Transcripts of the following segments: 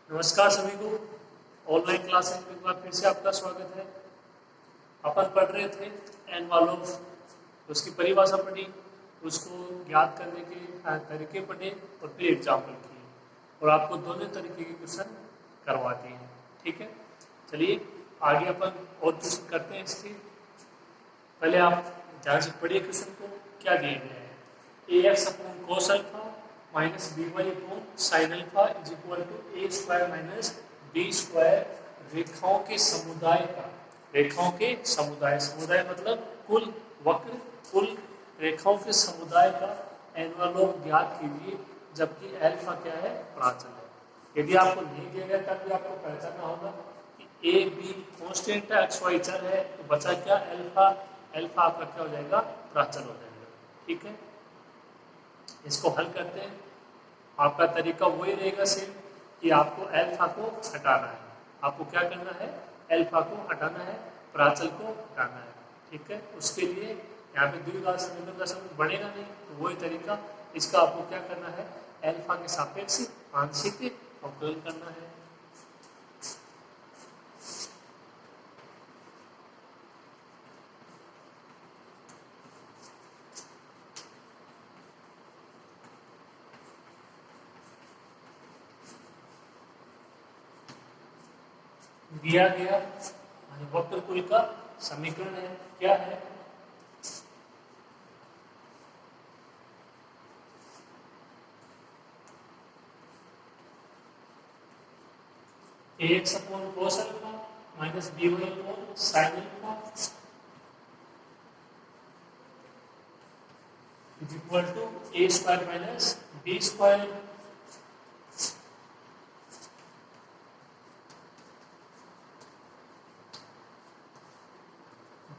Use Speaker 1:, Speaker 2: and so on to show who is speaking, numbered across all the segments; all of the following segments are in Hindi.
Speaker 1: नमस्कार सभी को। ऑनलाइन क्लासेस में एक बार फिर से आपका स्वागत है। अपन पढ़ रहे थे एन वालोव, उसकी परिभाषा पढ़ी, उसको ज्ञात करने के तरीके पढ़े और फिर एग्जाम्पल किए और आपको दोनों तरीके के क्वेश्चन करवाते हैं। ठीक है, चलिए आगे अपन और क्वेश्चन करते हैं। इसके पहले आप ध्यान से पढ़िए क्वेश्चन को। क्या दिए गए हैं? A x upon cos alpha minus B Y upon sine alpha is equal to A square minus B square रेखाओं के समुदाय का, रेखाओं के समुदाय, समुदाय मतलब कुल वक्र, कुल रेखाओं के समुदाय का एनवलप ज्ञात कीजिए, जबकि अल्फा क्या है? प्राचल है। यदि आपको नहीं दिया गया तब भी आपको पहचानना होगा कि ए बी कॉन्स्टेंट है, एक्स वाई चर है, तो बचा क्या? अल्फा। अल्फा आपका क्या हो जाएगा? प्राचल हो जाएगा। ठीक है, इसको हल करते हैं। आपका तरीका वही रहेगा सेम कि आपको अल्फा को हटाना है। आपको क्या करना है? अल्फा को हटाना है, प्राचल को हटाना है। ठीक है, उसके लिए यहाँ पे द्विघात समीकरण का समीकरण बनेगा नहीं, तो वही तरीका। इसका आपको क्या करना है? अल्फा के सापेक्ष आंशिक अवकलन करना है। दिया गया वक्र कुल का समीकरण है, क्या है? ax upon cos alpha minus B Y upon sine alpha is equal to A square minus B square.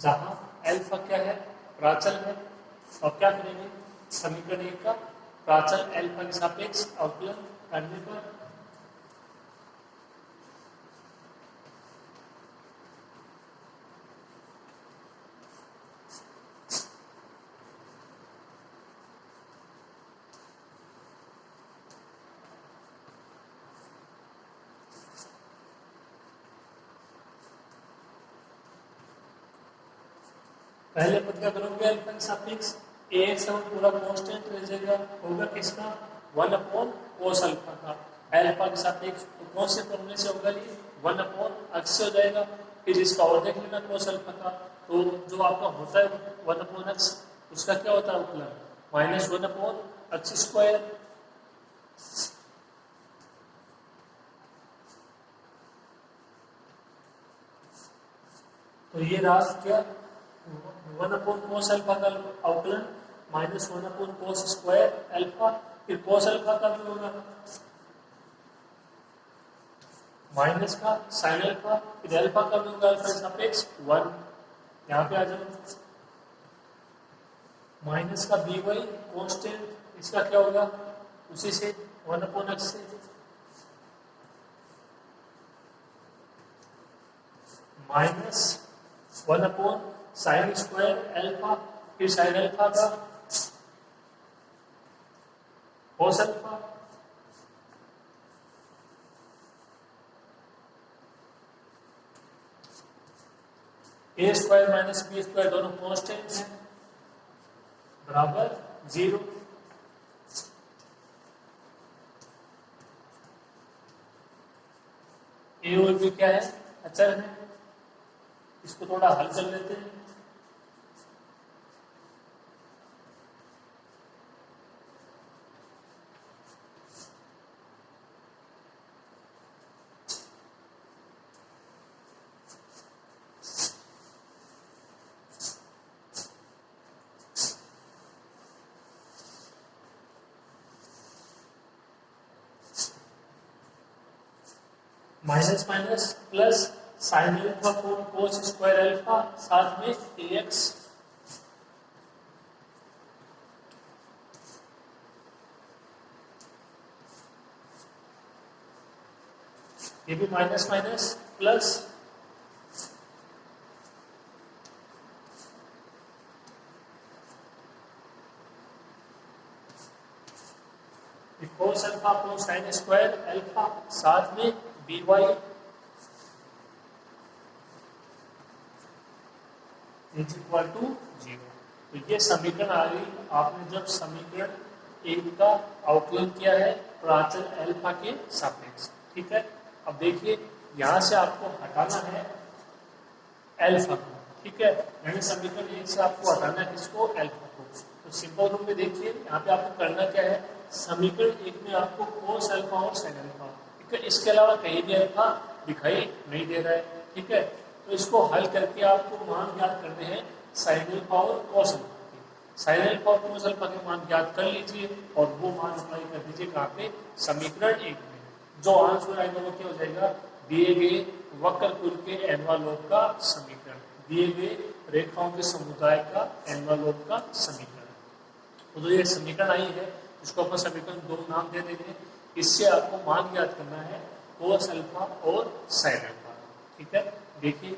Speaker 1: जहां अल्फा क्या है? प्राचल है। और क्या करेंगे? समीकरण एक का प्राचल अल्फा के सापेक्ष अवकलन करने पर पहले पद का करोगे अल्फा के सापेक्ष ax और पूरा कांस्टेंट रह जाएगा, होगा किसका? 1 अपॉन cos अल्फा का। अल्फा के सापेक्ष तो कौन से फॉर्मूले से होगा? ये 1 अपॉन x से हो जाएगा। फिर इसका और देख लेना cos अल्फा का, तो जो आपका होता है 1 अपॉन x, उसका क्या होता है अवकलन? Minus 1 upon x square. तो ये राशि क्या? 1 अपॉन कोस अल्फा का अवकलन minus 1 upon cos square alpha. फिर कोस अल्फा का भी होगा माइनस का साइन अल्फा, फिर अल्फा का भी होगा अल्फा सापेक्ष 1। यहाँ पे आ जाओ, माइनस का बी वाई कॉन्स्टेंट, इसका क्या होगा? उसी से 1 अपॉन एक्स से minus 1 upon sine square alpha, फिर साइन अल्फा का कोस अल्फा। ए स्क्वायर माइनस बी स्क्वायर दोनों कांस्टेंट हैं, बराबर 0। ए और बी क्या है? अचर है। इसको थोड़ा हल कर लेते हैं। Minus minus plus sine alpha upon cos square alpha, साथ में ax। ये भी minus minus plus cos cos alpha upon sine square alpha, साथ में by इज इक्वल टू 0। तो ये समीकरण आ गई आपने जब समीकरण एक का आउटलाइन किया है प्राचल अल्फा के सापेक्ष। ठीक है, अब देखिए यहाँ से आपको हटाना है अल्फा को। ठीक है, यानी समीकरण एक से आपको हटाना है किसको, अल्फा को। तो सिंपल रूप में देखिए यहाँ पे आपको करना क्या है, समीकरण एक में आपको कोस अल्फा और साइन अल्फा, ठीक है, इसके अलावा कहीं भी अल्फा दिखाई नहीं दे रहा है। ठीक है, तो इसको हल करके आपको मान ज्ञात करने हैं साइन अल्फा और कोस अल्फा के। साइन अल्फा और कोस अल्फा के मान ज्ञात कर लीजिए और वो मान अप्लाई कर दीजिए कहाँ पे, समीकरण एक में। जो आंसर आएगा वो क्या हो जाएगा, दिए गए वक्रकुल के एनवालोप का समीकरण, दिए गए रेखाओं के समुदाय का एनवालोप का समीकरण। तो ये समीकरण आई है, इसको अपन समीकरण 2 नाम दे देंगे। इससे आपको मान ज्ञात करना है कोस अल्फा और साइन अल्फा। ठीक है, देखिए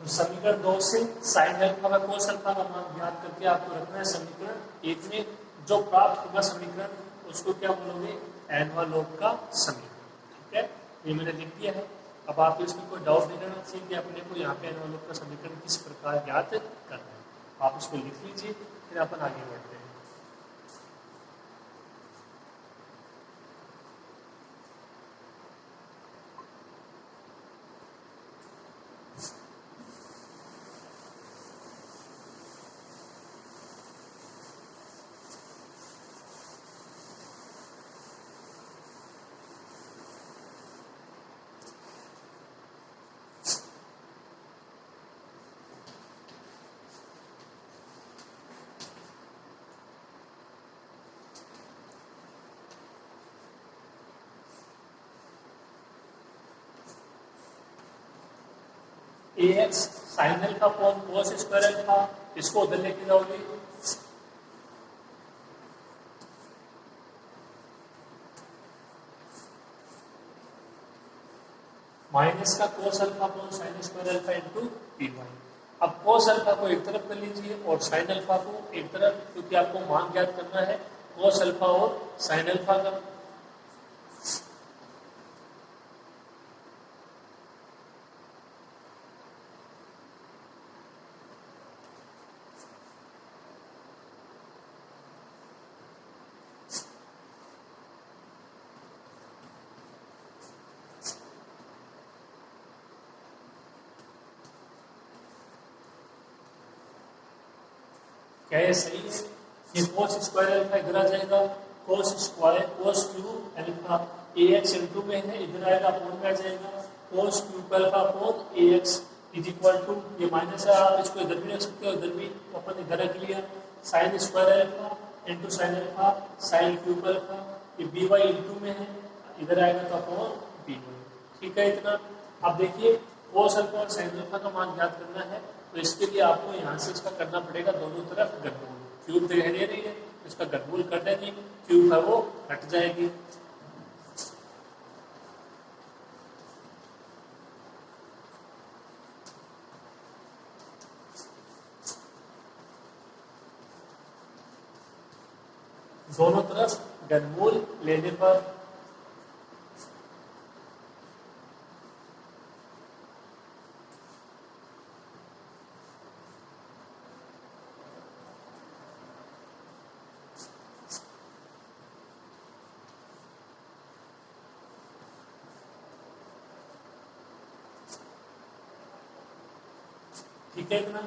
Speaker 1: तो समीकरण 2 से साइन अल्फा का कोस अल्फा का मान ज्ञात करके आपको रखना है समीकरण एक में। जो प्राप्त होगा समीकरण उसको क्या बोलोगे, एनवालोप का समीकरण। ठीक है, ये मैंने लिख दिया है। अब आप इसमें कोई डाउट नहीं रहना चाहिए कि अपने को यहाँ पे एनवालोप का समीकरण किस प्रकार ज्ञात करना है। आप इसको लिख लीजिए, फिर अपन आगे बढ़ते हैं। ax sine alpha upon cos square alpha, इसको उधर लेके जाओगे माइनस का cos alpha upon sine square alpha into P Y. अब कोस अल्फा को एक तरफ कर लीजिए और साइन अल्फा को एक तरफ, क्योंकि आपको मान ज्ञात करना है कोस अल्फा और साइन अल्फा का। क्या ये सही है? ये कोस स्क्वायर अल्फा इधर आ जाएगा, cos square cos cube alpha ax into में है, इधर आएगा अपोन में आ जाएगा cos cube alpha upon ax is equal to, ये माइनस है, आप इसको इधर भी रख सकते हो, इधर भी अपन इधर रख लिया, sign square alpha into sine alpha sine cube alpha, ये बी वाई इंटू में है, इधर आएगा तो अपोन बी वाई। ठीक है इतना। अब देखिए कोस अल्फा और साइन अल्फा का मान ज्ञात करना है, तो इसके लिए आपको यहाँ से इसका करना पड़ेगा दोनों तरफ घनमूल। क्यूब दिखाई दे रही है, इसका घनमूल कर देंगे, क्यूब है वो हट जाएगी। दोनों तरफ घनमूल लेने पर ठीक है इतना,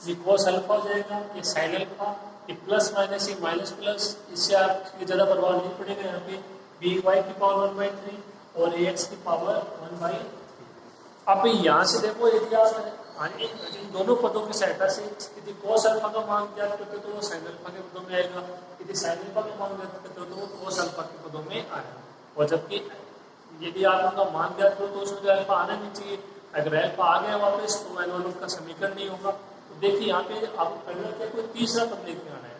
Speaker 1: ये cos अल्फा हो जाएगा, ये sin अल्फा, ये प्लस माइनस ये माइनस प्लस, इससे आपकी ज़्यादा प्रभाव नहीं पड़ेगा। यहाँ पे बी वाई की पावर 1/3 और ए एक्स की पावर 1/3। अब यहाँ से देखो, यदि आप इन दोनों पदों की सहायता से यदि cos अल्फा का मान ज्ञात करते हो तो वो sin अल्फा के पदों में आएगा, यदि sin अल्फा का मान ज्ञात करते हो तो वो cos अल्फा के पदों में आएगा। और जबकि यदि आप उनका मान ज्ञात करो तो उसमें जो अल्फा आना नहीं चाहिए, अगर अल्फा आ गया वापस तो एनवलप का समीकरण नहीं होगा। तो देखिए यहाँ पे आपको करना क्या, कोई तीसरा पद लेके आना है।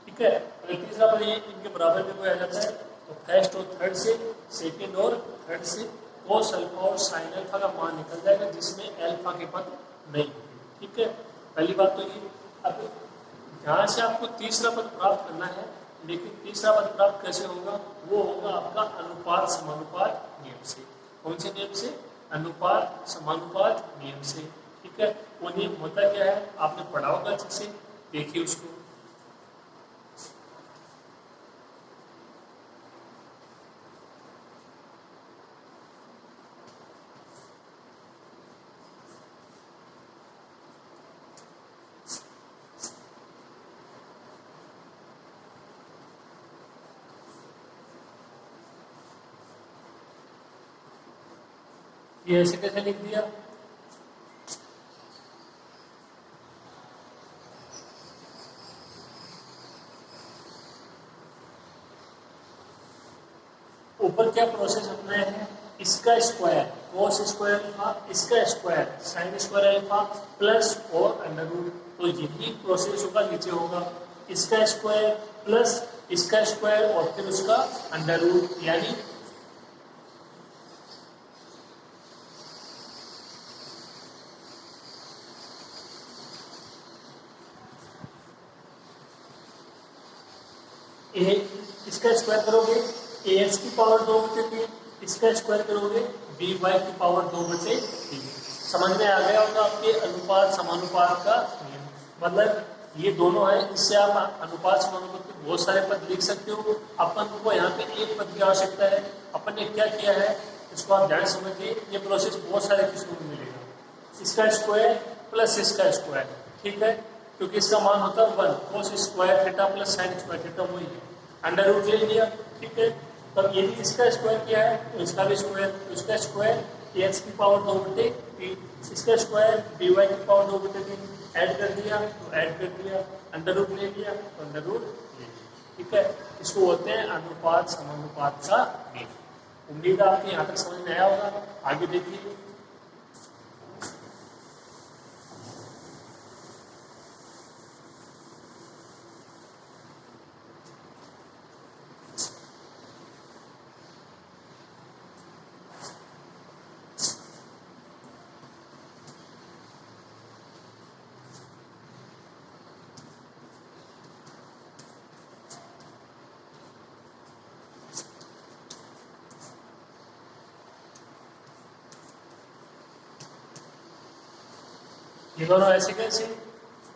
Speaker 1: ठीक है, अगर तीसरा पद ये इनके बराबर में कोई आ जाता है तो फर्स्ट और थर्ड से, सेकेंड और थर्ड से cos अल्फा और sin अल्फा का मान निकल जाएगा, जिसमें अल्फा के पद नहीं होंगे। ठीक है, पहली बात तो ये। अब यहाँ से आपको तीसरा पद प्राप्त करना है, लेकिन तीसरा पद प्राप्त कैसे होगा, वो होगा आपका अनुपात समानुपात नियम से। कौन से नियम से? अनुपात समानुपात नियम से। ठीक है, वो नियम होता क्या है आपने पढ़ा होगा अच्छे से, देखिए उसको। ये ऐसे कैसे लिख दिया? ऊपर क्या प्रोसेस अपनाया है, इसका स्क्वायर cos स्क्वायर अल्फा, इसका square sin square alpha plus और अंडर रूट, तो यही प्रोसेस होगा नीचे होगा, इसका स्क्वायर प्लस इसका स्क्वायर और फिर उसका अंडर रूट, यानी ए, इसका स्क्वायर करोगे ए एक्स की पावर 2/3, इसका स्क्वायर करोगे बी वाई की पावर 2/3। समझ में आ गया होगा आपके अनुपात समानुपात का नियम। मतलब ये दोनों है, इससे आप अनुपात समानुपात के बहुत सारे पद लिख सकते हो। अपन को यहाँ पे एक पद की आवश्यकता है, अपन ने क्या किया है इसको आप ध्यान समझिए। ये प्रोसेस बहुत सारे किस्मों में मिलेगा, इसका स्क्वायर प्लस इसका स्क्वायर। ठीक है, क्योंकि इसका मान होता है 1 cos square theta plus sin square theta, वही है, अंडर रूट ले लिया। ठीक है, तब यदि इसका स्क्वायर किया है तो इसका भी स्क्वायर, तो इसका स्क्वायर एक्स की पावर 2/3, इसका स्क्वायर dy की पावर 2/3, ऐड कर दिया तो ऐड कर दिया, अंडर रूट ले लिया तो अंडर रूट ले लिया। ठीक है, इसको बोलते हैं अनुपात समानुपात का नियम। उम्मीद है आपके यहाँ तक समझ में आया होगा। आगे देखिए, ये दोनों ऐसे कैसे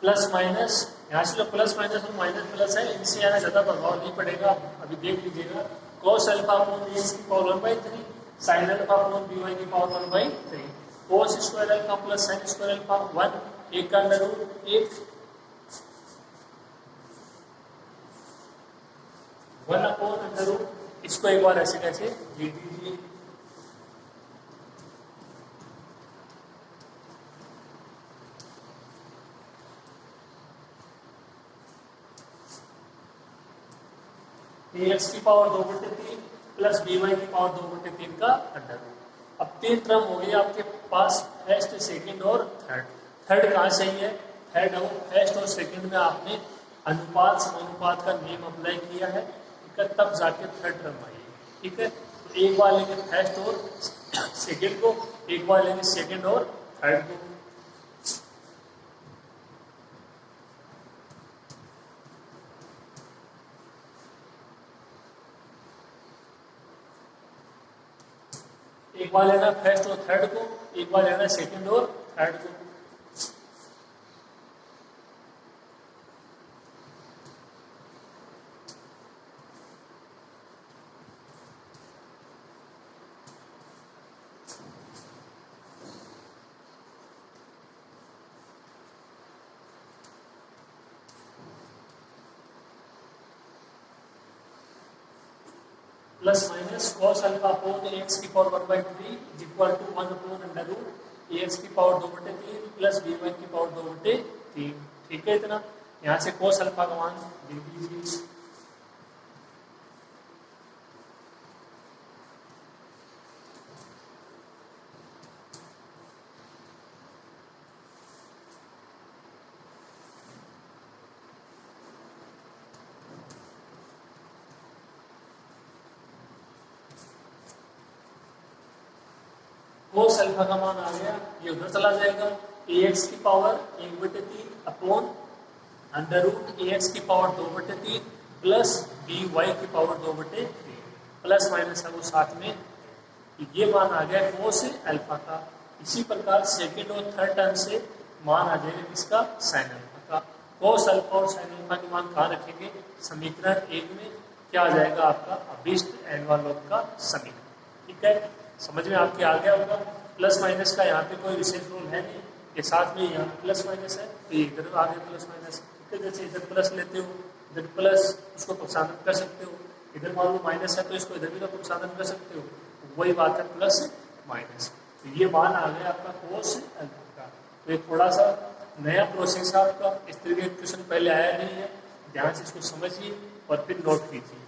Speaker 1: प्लस माइनस, यहाँ से जो प्लस माइनस और माइनस प्लस है इनसे आना ज़्यादा प्रभाव नहीं पड़ेगा। अभी देख लीजिएगा, cos alpha upon a x की power 1/3, sin alpha upon B Y की power 1/3, cos square alpha plus sin square alpha 1, एक का under root 1 upon under root. इसको एक बार ऐसे कैसे लिख दीजिए, ए एक्स की पावर 2/3 प्लस बी वाई की पावर 2/3 का अंडर रूट। अब 3 टर्म हो गए आपके पास, फर्स्ट सेकंड और थर्ड। थर्ड कहाँ सही है, थर्ड और फर्स्ट और सेकंड में आपने अनुपात समानुपात का नियम अप्लाई किया है, ठीक है, तब जाके थर्ड टर्म आई है। ठीक है, तो एक बार लेंगे फर्स्ट और सेकंड को, एक बार लेंगे सेकंड और थर्ड को। एक बार लेना फर्स्ट और थर्ड को, एक बार लेना सेकंड और थर्ड को। Plus minus cos alpha upon x की power 1/3 is equal to 1 upon under root x की पावर 2/3 प्लस बी वाई की पावर 2/3। ठीक है, इतना यहाँ से कॉस अल्फा का मान दे दीजिए। कोस अल्फा का मान आ गया, ये उधर चला जाएगा, एक्स की power 1/3 upon under root x की पावर 2/3 प्लस बी वाई की पावर 2/3 प्लस माइनस है वो साथ में, ये मान आ गया कोस अल्फा का। इसी प्रकार सेकेंड और थर्ड टर्म से मान आ जाएगा किसका, साइन अल्फा का। कोस अल्फा और साइन अल्फा के मान कहाँ रखेंगे, समीकरण 1 में, क्या आ जाएगा आपका अभिष्ट एनवलप का समीकरण। ठीक है, समझ में आपके आ गया होगा। प्लस माइनस का यहाँ पे कोई विशेष रूल है नहीं, ये साथ में यहाँ प्लस माइनस है तो ये इधर आ गया प्लस माइनस। ठीक है, जैसे इधर प्लस लेते हो इधर प्लस उसको प्रोत्साहन कर सकते हो, इधर मान लो माइनस है तो इसको इधर भी तो प्रोत्साहन कर सकते हो, वही बात है प्लस माइनस। तो ये मान आ गया आपका कोस अल्फा का। तो ये थोड़ा सा नया प्रोसेस है आपका, इस तरह के क्वेश्चन पहले आया नहीं है, ध्यान से इसको समझिए और फिर नोट कीजिए।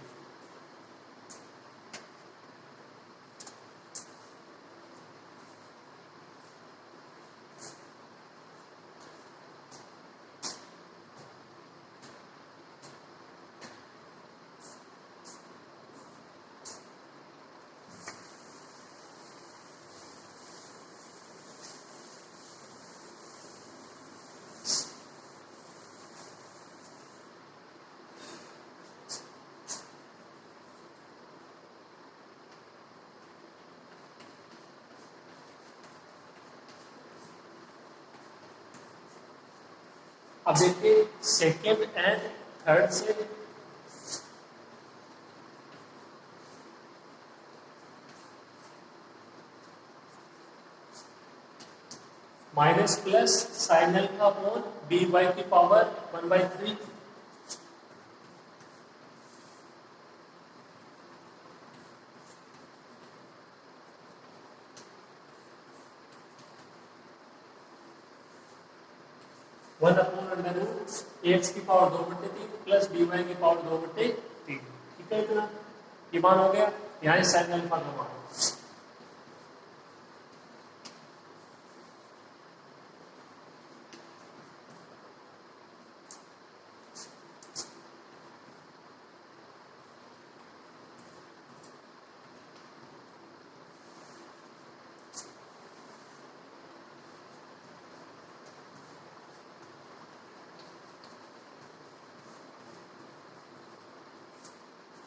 Speaker 1: अब देखिए सेकेंड एंड थर्ड से minus plus sine alpha upon B Y की power 1/3 1 upon under root x की पावर 2/3 प्लस बी वाई की पावर 2/3। ठीक है, इतना ये मान हो गया। यहाँ साइन अल्फा का मान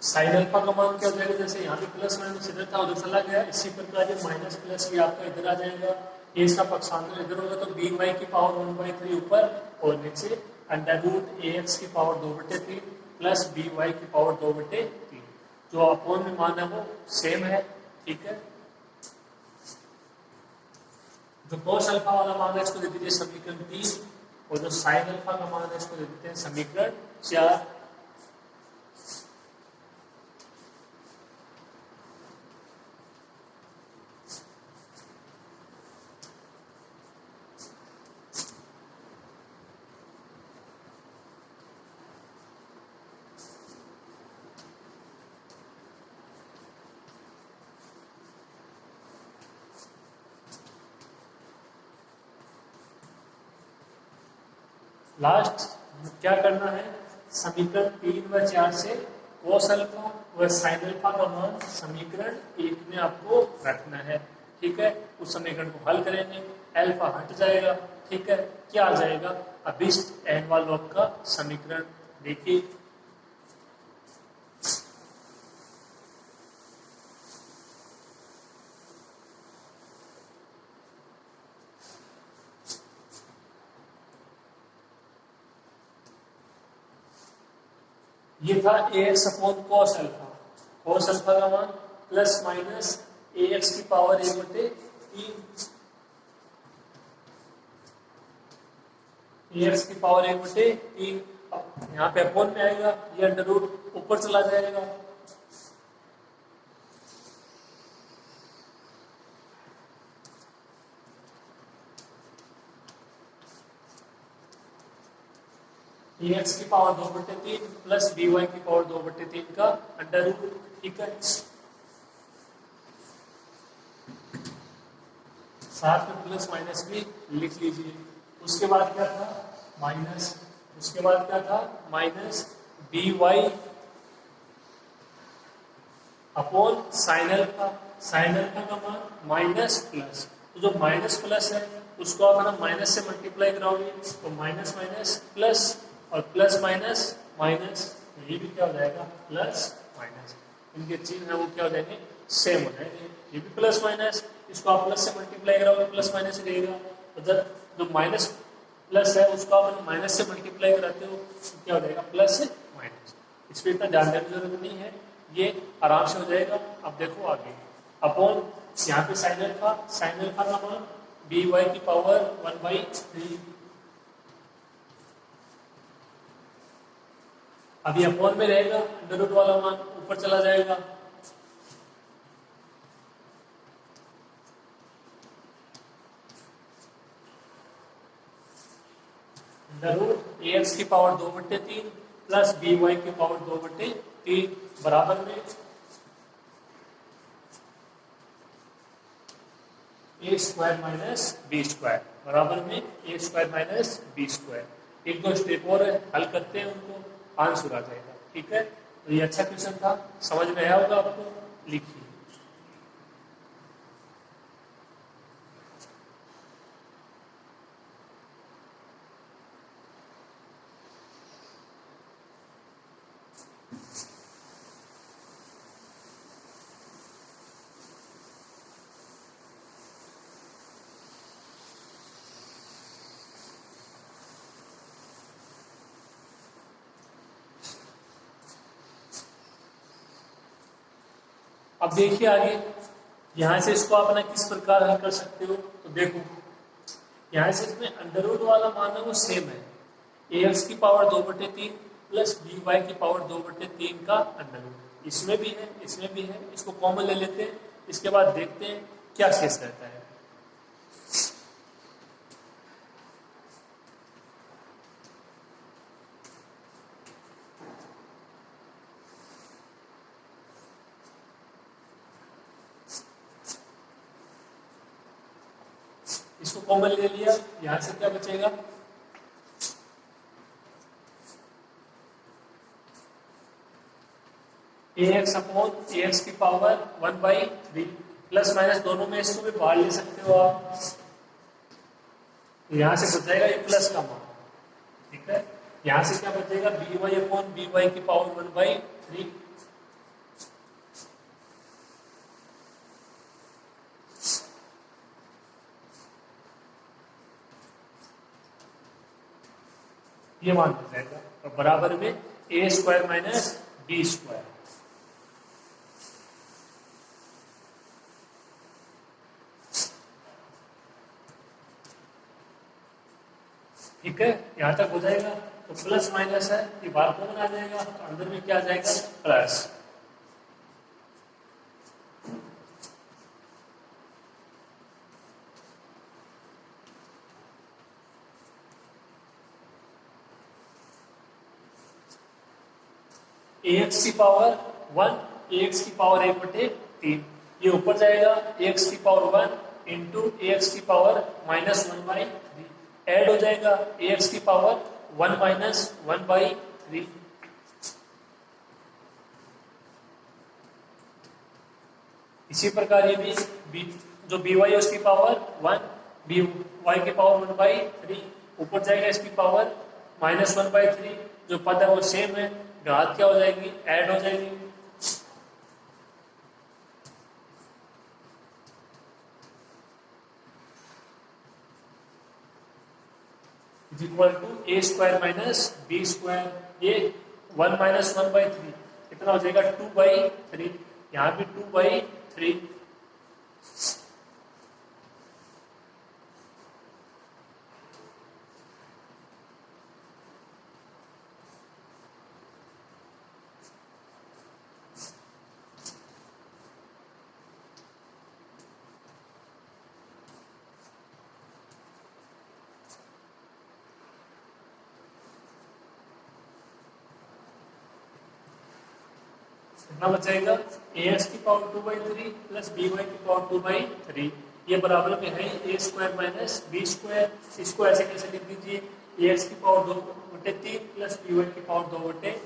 Speaker 1: साइन अल्फा का मान क्या हो जाएगा, जैसे यहाँ पे प्लस माइनस इधर था उधर चला गया, इसी प्रकार ये माइनस प्लस ये आपका इधर आ जाएगा, ये इसका पक्षांतर इधर होगा तो बी वाई की पावर 1/3 ऊपर और नीचे अंडर रूट ए एक्स की पावर 2/3 प्लस बी वाई की पावर 2/3। जो अपोन में मान है वो सेम है। ठीक है, जो कोस अल्फा वाला मान है इसको दे दीजिए समीकरण 3 और जो साइन अल्फा का मान है इसको दे देते हैं समीकरण 4। लास्ट क्या करना है, समीकरण 3 व 4 से कोस अल्फा व साइन अल्फा का मान समीकरण 1 में आपको रखना है। ठीक है, उस समीकरण को हल करेंगे, अल्फा हट जाएगा। ठीक है, क्या आ जाएगा, अभिष्ट एनवलप का समीकरण। देखिए ये था ax upon cos alpha, cos alpha का मान प्लस माइनस ax की पावर 1/3 ax की पावर 1/3। यहाँ पे अपॉन में आएगा, ये अंडर रूट ऊपर चला जाएगा ए एक्स की पावर 2/3 प्लस बी वाई की पावर 2/3 का अंडर रूट, ठीक है। साथ में प्लस माइनस भी लिख लीजिए। उसके बाद क्या था माइनस, उसके बाद क्या था minus B Y upon sine alpha, sine alpha का मान माइनस प्लस, तो जो माइनस प्लस है उसको आप ना माइनस से मल्टीप्लाई कराओगे तो माइनस माइनस प्लस और प्लस माइनस माइनस, ये भी क्या हो जाएगा प्लस माइनस, इनके चिन्ह है वो क्या हो जाएंगे सेम हो जाएंगे। ये भी प्लस माइनस, इसको आप प्लस से मल्टीप्लाई कराओगे प्लस माइनस ही रहेगा, तो जब जो माइनस प्लस है उसको आप माइनस से मल्टीप्लाई कराते हो तो क्या हो जाएगा प्लस माइनस। इस पर इतना ध्यान देने की जरूरत नहीं है, ये आराम से हो जाएगा। अब देखो आगे अपॉन यहाँ पे साइन अल्फा, साइन अल्फा का मान बी वाई की पावर 1/3, अभी अपॉन में रहेगा अंडर रूट वाला मान ऊपर चला जाएगा, अंडर रूट ए एक्स की पावर 2/3 प्लस बी वाई की पावर 2/3 बराबर में A square minus B square, बराबर में A square minus B square. एक दो स्टेप और हल करते हैं उनको, आंसर आ जाएगा, ठीक है। तो ये अच्छा क्वेश्चन था, समझ में आया होगा आपको, लिखिए। अब देखिए आगे, यहां से इसको आप ना किस प्रकार हल कर सकते हो, तो देखो यहां से इसमें अंडर रूट वाला मान है वो सेम है, ए एक्स की पावर 2/3 प्लस बी वाई की पावर 2/3 का अंडर रूट, इसमें भी है इसमें भी है, इसको कॉमन ले लेते हैं, इसके बाद देखते हैं क्या शेष रहता है। इसको कॉमन ले लिया, यहां से क्या बचेगा ए एक्स अपॉन ए एक्स की पावर 1/3, प्लस माइनस दोनों में इसको भी बाहर ले सकते हो आप, तो यहां से बच जाएगा ये प्लस का मान, ठीक है। यहां से क्या बचेगा B Y upon B Y की पावर 1/3, ये मान बच जाएगा, और बराबर में A square minus B square. ठीक है, यहां तक हो जाएगा, तो प्लस माइनस है ये बाहर कॉमन आ जाएगा, तो अंदर में क्या आ जाएगा प्लस। ए एक्स की पावर 1, ए एक्स की पावर 1/3, ये ऊपर जाएगा ए एक्स की पावर 1 इंटू ए एक्स की पावर -1/3, ऐड हो जाएगा ए एक्स की पावर 1 माइनस 1/3, इसी प्रकार ये भी बी जो बी वाई है उसकी पावर 1, बी वाई की पावर 1/3, ऊपर जाएगा इसकी पावर -1/3, जो पद है वो सेम है, घात क्या हो जाएगी ऐड हो जाएगी, is equal to A square minus B square, ये 1 माइनस 1/3 कितना हो जाएगा 2/3, यहाँ भी 2/3, कितना बचेगा ax की पावर 2/3 प्लस by की पावर 2/3, ये बराबर में है a square minus b square. इसको ऐसे कैसे लिख दीजिए ax की पावर 2/3 प्लस by की पावर 2/3।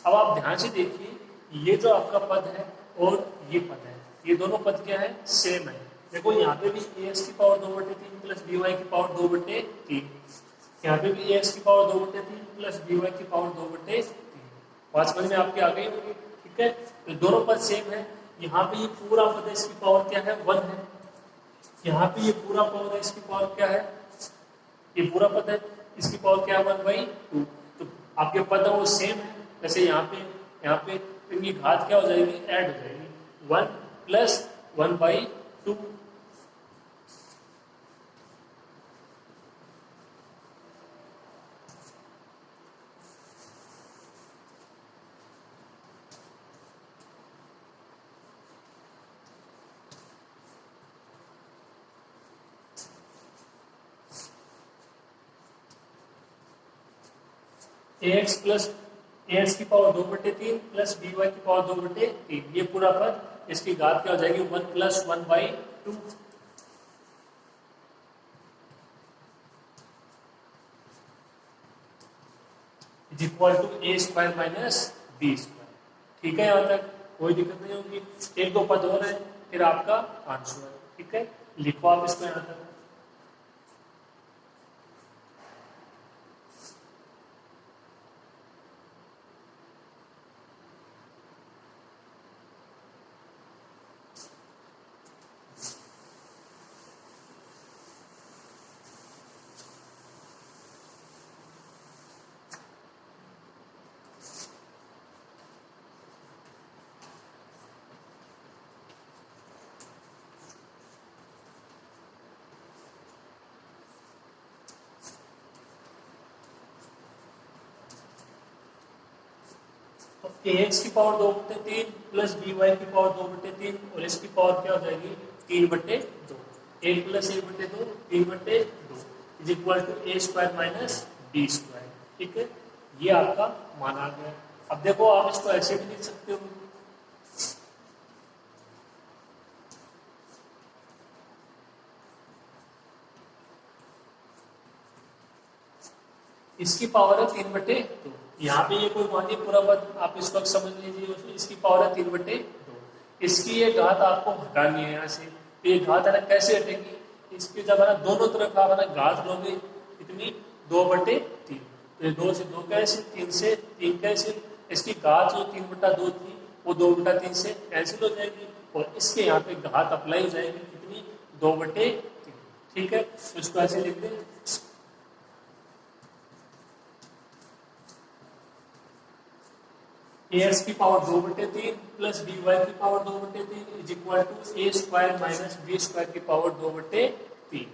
Speaker 1: अब आप ध्यान से देखिए, ये जो आपका पद है और ये पद है, ये दोनों पद क्या है, सेम है। देखो यहाँ पे भी ax की पावर 2/3 प्लस by की पावर 2/3, यहाँ पे भी ax की पावर 2/3 प्लस by की पावर 2/3। बात समझ में आपके आ गई होगी, ठीक है। तो दोनों पद सेम है। यहाँ पे ये पूरा पद है, इसकी पावर क्या है, 1 है। यहाँ पे ये पूरा पद है, इसकी पावर क्या है, ये पूरा पद है, इसकी पावर क्या है, 1/2। तो आपके पद है वो सेम है। जैसे यहाँ पे इनकी घात क्या हो जाएगी, ऐड हो जाएगी, 1 प्लस 1/2। ax प्लस ax की पावर 2/3 प्लस by की पावर 2/3, ये पूरा पद, इसकी घात क्या हो जाएगी, 1 plus 1/2 is equal to a square minus b square. ठीक है, यहाँ तक कोई दिक्कत नहीं होगी। एक दो पद और है, फिर आपका आंसर है। ठीक है, लिखो आप इसको यहाँ तक। तो ax की पावर 2/3 प्लस by की पावर 2/3 और इसकी पावर क्या हो जाएगी, 3/2। 1 plus 1/2 3/2 is equal to a square minus b square. ठीक है, ये आपका माना गया। अब देखो आप इसको ऐसे भी लिख सकते हो, इसकी पावर है 3/2। यहाँ पे ये कोई मानिए पूरा पद आप इस वक्त समझ लीजिए, इसकी पावर है 3/2। इसकी ये घात आपको हटानी है यहाँ से। तो ये घात है ना, कैसे हटेगी, इसकी जब है ना दोनों तरफ आप है ना घात लोगे, कितनी, 2/3। तो ये 2 से 2 कैंसिल, 3 से 3 कैंसिल, इसकी घात जो 3/2 थी वो 2/3 से कैंसिल हो जाएगी और इसके यहाँ पे घात अप्लाई हो जाएगी, कितनी, 2/3। ठीक है, तो इसको ऐसे लिख दें, ax की पावर 2/3 प्लस by की power 2/3 is equal to a square minus b square की पावर 2/3।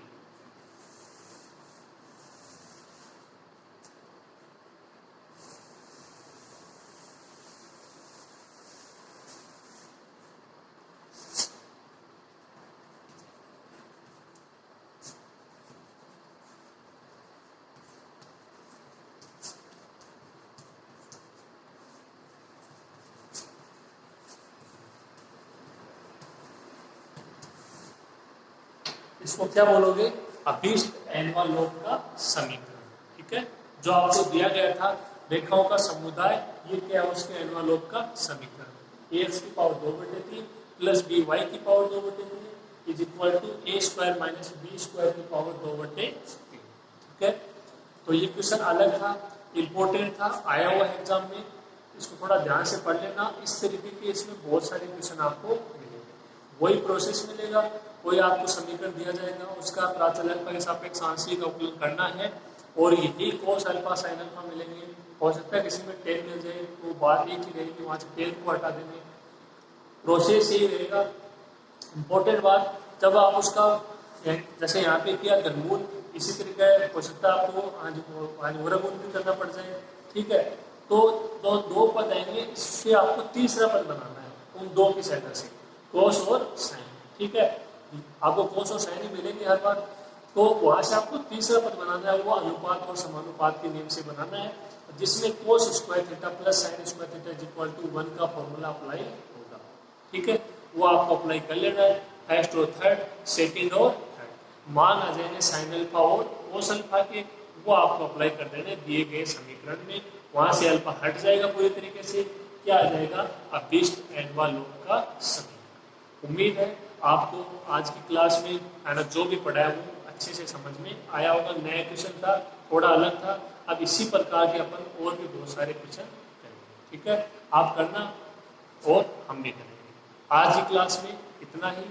Speaker 1: इसको क्या बोलोगे, अभीष्ट एनवलप का समीकरण। ठीक है, जो आपको दिया गया था रेखाओं का समुदाय, ये क्या है, उसके एनवलप का समीकरण। ax की पावर 2/3 प्लस by की power 2/3 is equal to a square minus b square की पावर 2/3। ठीक है, तो ये क्वेश्चन अलग था, इम्पोर्टेंट था, आया हुआ है एग्जाम में, इसको थोड़ा ध्यान से पढ़ लेना। इस तरीके के इसमें बहुत सारे क्वेश्चन आपको मिलेंगे, वही प्रोसेस मिलेगा। कोई आपको समीकरण दिया जाएगा, उसका प्राचल अल्फा के सापेक्ष आंशिक अवकलन करना है और यही कोस अल्फा साइन अल्फा मिलेंगे। हो सकता है किसी में टेन मिल जाए, तो बात एक ही रहेगी, वहाँ से टेन को हटा देंगे, प्रोसेस यही रहेगा। इम्पोर्टेंट बात, जब आप उसका जैसे यहाँ पे किया घनमूल, इसी तरीके हो सकता है आपको वर्गमूल भी करना पड़ जाए। ठीक है, तो दो पद आएंगे, इससे आपको तीसरा पद बनाना है उन दो की सहायता से, कोस और साइन। ठीक है, आपको कोस और साइन ही मिलेंगे हर बार, तो वहां से आपको तीसरा पद बनाना है, वो अनुपात और समानुपात के नियम से बनाना है, जिसमें cos square theta plus sine square theta is equal to 1 का फॉर्मूला अप्लाई होगा। ठीक है, वो आपको अप्लाई कर लेना है, फर्स्ट और थर्ड, सेकंड और थर्ड। मान आ जाएंगे साइन अल्फा और कोस अल्फा के, वो आपको अप्लाई कर देने दिए गए समीकरण में। वहां से अल्फा हट जाएगा पूरी तरीके से, क्या आ जाएगा, अभिष्ट एनवलप का समीकरण। उम्मीद है आपको आज की क्लास में है ना जो भी पढ़ा है वो अच्छे से समझ में आया होगा। नया क्वेश्चन था, थोड़ा अलग था, अब इसी प्रकार के अपन और भी बहुत सारे क्वेश्चन करेंगे। ठीक है, आप करना और हम भी करेंगे। आज की क्लास में इतना ही।